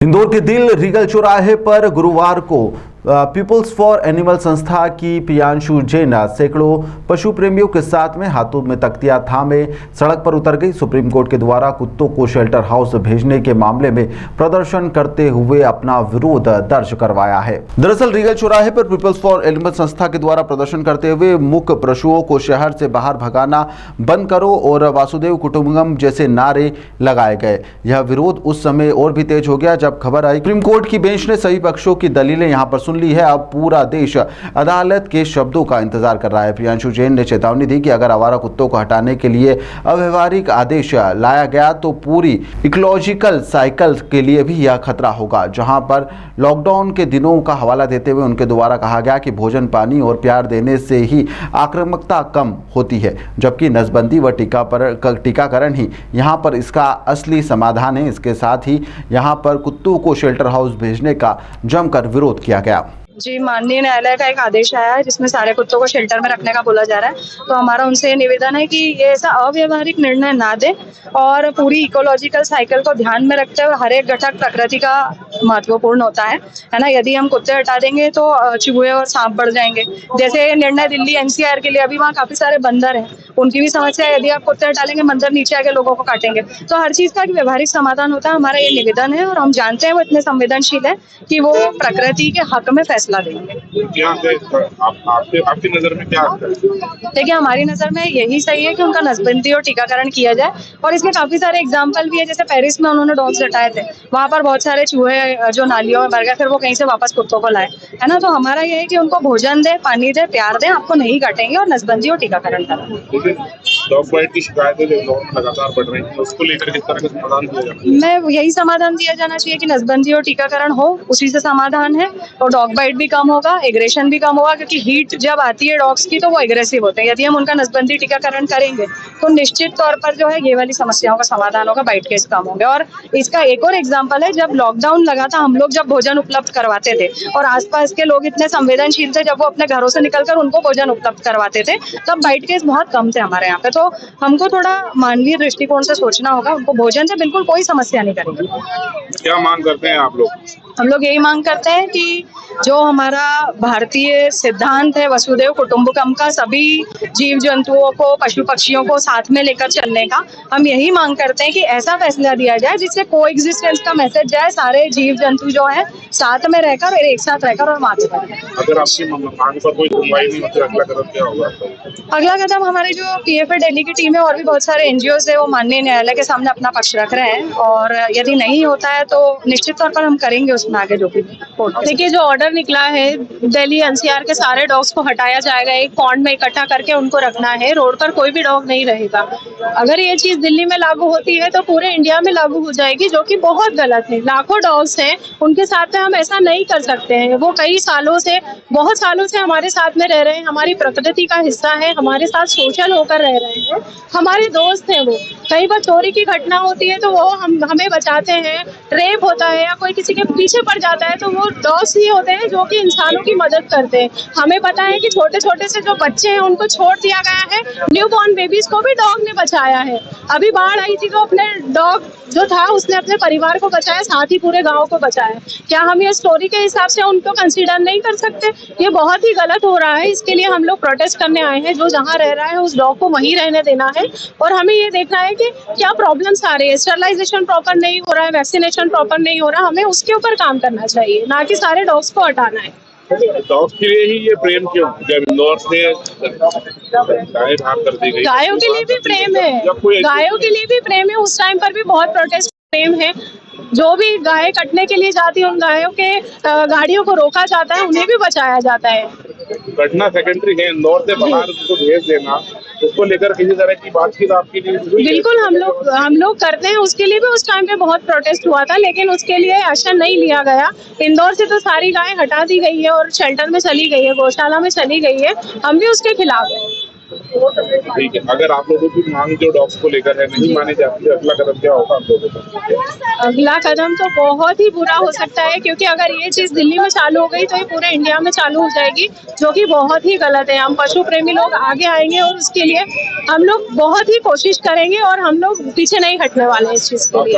इंदौर के दिल रीगल चौराहे पर गुरुवार को पीपल्स फॉर एनिमल संस्था की प्रियांशु जैन सैकड़ों पशु प्रेमियों के साथ में हाथों में तख्तियां थामे सड़क पर उतर गई। सुप्रीम कोर्ट के द्वारा कुत्तों को शेल्टर हाउस भेजने के मामले में प्रदर्शन करते हुए अपना विरोध दर्ज करवाया है। दरअसल रीगल चौराहे पर पीपल्स फॉर एनिमल संस्था के द्वारा प्रदर्शन करते हुए मूक पशुओं को शहर से बाहर भगाना बंद करो और वासुदेव कुटुंबकम जैसे नारे लगाए गए। यह विरोध उस समय और भी तेज हो गया जब खबर आई सुप्रीम कोर्ट की बेंच ने सभी पक्षों की दलीलें यहां पर सुन ली है। अब पूरा देश अदालत के शब्दों का इंतजार कर रहा है। प्रियांशु जैन ने चेतावनी दी कि अगर आवारा कुत्तों को हटाने के लिए अव्यवहारिक आदेश लाया गया तो पूरी इकोलॉजिकल साइकिल के लिए भी यह खतरा होगा। जहां पर लॉकडाउन के दिनों का हवाला देते हुए उनके द्वारा कहा गया कि भोजन, पानी और प्यार देने से ही आक्रामकता कम होती है, जबकि नसबंदी व टीकाकरण ही यहाँ पर इसका असली समाधान है। इसके साथ ही यहाँ पर कुत्तों को शेल्टर हाउस भेजने का जमकर विरोध किया गया। जी, माननीय न्यायालय का एक आदेश आया है जिसमें सारे कुत्तों को शेल्टर में रखने का बोला जा रहा है। तो हमारा उनसे निवेदन है कि ये ऐसा अव्यवहारिक निर्णय ना दे और पूरी इकोलॉजिकल साइकिल को ध्यान में रखते हुए हर एक घटक प्रकृति का महत्वपूर्ण होता है ना। यदि हम कुत्ते हटा देंगे तो चूहे और सांप बढ़ जाएंगे। जैसे निर्णय दिल्ली एनसीआर के लिए, अभी वहाँ काफी सारे बंदर हैं, उनकी भी समस्या है। यदि आप कुत्ते हटा लेंगे, बंदर नीचे आके लोगों को काटेंगे। तो हर चीज का एक व्यवहारिक समाधान होता है। हमारा ये निवेदन है और हम जानते हैं वो इतने संवेदनशील है कि वो प्रकृति के हक में फैसला देंगे। आपकी नजर में क्या है? देखिए, हमारी नजर में यही सही है कि उनका नसबंदी और टीकाकरण किया जाए। और इसमें काफी सारे एग्जाम्पल भी है। जैसे पेरिस में उन्होंने डॉग्स हटाए थे, वहां पर बहुत सारे चूहे जो नालियों में भर गए, फिर वो कहीं से वापस कुत्तों को लाए, है ना। तो हमारा ये है कि उनको भोजन दे, पानी दे, प्यार दे, आपको नहीं काटेंगे और नसबंदी और टीकाकरण करें। डॉग बाइट की शिकायतें जो लगातार बढ़ रही हैं, उसको लेकर किस तरह का समाधान दिया जाए? मैं यही समाधान दिया जाना चाहिए कि नसबंदी और टीकाकरण हो, उसी से समाधान है। और डॉग बाइट भी कम होगा, एग्रेशन भी कम होगा, क्योंकि हीट जब आती है डॉग्स की तो वो एग्रेसिव होते हैं। यदि हम उनका नसबंदी टीकाकरण करेंगे तो निश्चित तौर पर जो है ये वाली समस्याओं का समाधान होगा, बाइट केस कम होंगे। और इसका एक और एग्जाम्पल है, जब लॉकडाउन लगा था, हम लोग जब भोजन उपलब्ध करवाते थे और आसपास के लोग इतने संवेदनशील थे, जब वो अपने घरों से निकलकर उनको भोजन उपलब्ध करवाते थे, तब बाइट केस बहुत कम थे हमारे यहाँ पे। तो हमको थोड़ा मानवीय दृष्टिकोण से सोचना होगा। उनको भोजन से बिल्कुल कोई समस्या नहीं करेगी। क्या मांग करते हैं आप लोग? हम लोग यही मांग करते हैं कि जो हमारा भारतीय सिद्धांत है वसुदेव कुटुंबकम का, सभी जीव जंतुओं को, पशु पक्षियों को साथ में लेकर चलने का, हम यही मांग करते हैं कि ऐसा फैसला दिया जाए जिससे कोएग्जिस्टेंस का मैसेज जाए। सारे जीव जंतु जो है साथ में रहकर, एक साथ रहकर और मात करें। अगर आपकी मांग पर कोई सुनवाई नहीं होती, अगला कदम क्या होगा? अगला कदम हमारी जो पीएफए दिल्ली की टीम है और भी बहुत सारे एनजीओज है, वो माननीय न्यायालय के सामने अपना पक्ष रख रहे हैं। और यदि नहीं होता है तो निश्चित तौर पर हम करेंगे उसमें आगे जो भी। देखिए, जो ऑर्डर निकला है दिल्ली एनसीआर के, सारे डॉग्स को हटाया जाएगा, एक पॉन्ड में इकट्ठा करके उनको रखना है। रोड पर कोई भी डॉग नहीं रहेगा। अगर ये चीज दिल्ली में लागू होती है तो पूरे इंडिया में लागू हो जाएगी, जो कि बहुत गलत है। लाखों डॉग्स हैं, उनके साथ में हम ऐसा नहीं कर सकते हैं। वो कई सालों से, बहुत सालों से हमारे साथ में रह रहे हैं, हमारी प्रकृति का हिस्सा है, हमारे साथ सोशल होकर रह रहे हैं, हमारे दोस्त हैं। वो कई बार चोरी की घटना होती है तो वो हमें बचाते हैं, रेप होता है या कोई किसी के पीछे पड़ जाता है तो वो डॉग्स ही होते हैं जो कि इंसानों की मदद करते हैं। हमें पता है कि छोटे छोटे से जो बच्चे हैं उनको छोड़ दिया गया है, न्यू बॉर्न बेबीज को भी डॉग ने बचाया है। अभी बाढ़ आई थी तो अपने डॉग जो था उसने अपने परिवार को बचाया, साथ ही पूरे गांव को बचाया। क्या हम ये स्टोरी के हिसाब से उनको कंसीडर नहीं कर सकते? ये बहुत ही गलत हो रहा है। इसके लिए हम लोग प्रोटेस्ट करने आए हैं। जो जहाँ रह रहा है उस डॉग को वहीं रहने देना है और हमें ये देखना है कि क्या प्रॉब्लम्स आ रही है। स्टरलाइजेशन प्रॉपर नहीं हो रहा है, वैक्सीनेशन प्रॉपर नहीं हो रहा, हमें उसके ऊपर काम करना चाहिए, ना कि सारे डॉग्स को हटाना है। डॉग्स के लिए ही ये प्रेम क्यों? जब इंदौर से गाय भाग कर दी गई, गायों के लिए भी प्रेम है, गायों के लिए भी प्रेम है। उस टाइम पर भी बहुत प्रोटेस्ट प्रेम है। जो भी गाय कटने के लिए जाती है, उन गायों के गाड़ियों को रोका जाता है, उन्हें भी बचाया जाता है। घटना सेकेंडरी है, इंदौर से बाहर उसको भेज देना, उसको लेकर किसी तरह की बातचीत आपकी नहीं हुई? बिल्कुल हम लोग करते हैं। उसके लिए भी उस टाइम पे बहुत प्रोटेस्ट हुआ था, लेकिन उसके लिए एक्शन नहीं लिया गया। इंदौर से तो सारी गाय हटा दी गई है और शेल्टर में चली गई है, गौशाला में चली गई है। हम भी उसके खिलाफ हैं। ठीक है, अगर आप लोगों की मांग जो डॉग्स को लेकर है नहीं मानी जाती है, अगला कदम क्या होगा आप लोगों का? अगला कदम तो बहुत ही बुरा हो सकता है, क्योंकि अगर ये चीज दिल्ली में चालू हो गई तो ये पूरे इंडिया में चालू हो जाएगी, जो कि बहुत ही गलत है। हम पशु प्रेमी लोग आगे आएंगे और उसके लिए हम लोग बहुत ही कोशिश करेंगे और हम लोग पीछे नहीं हटने वाले हैं इस चीज के लिए।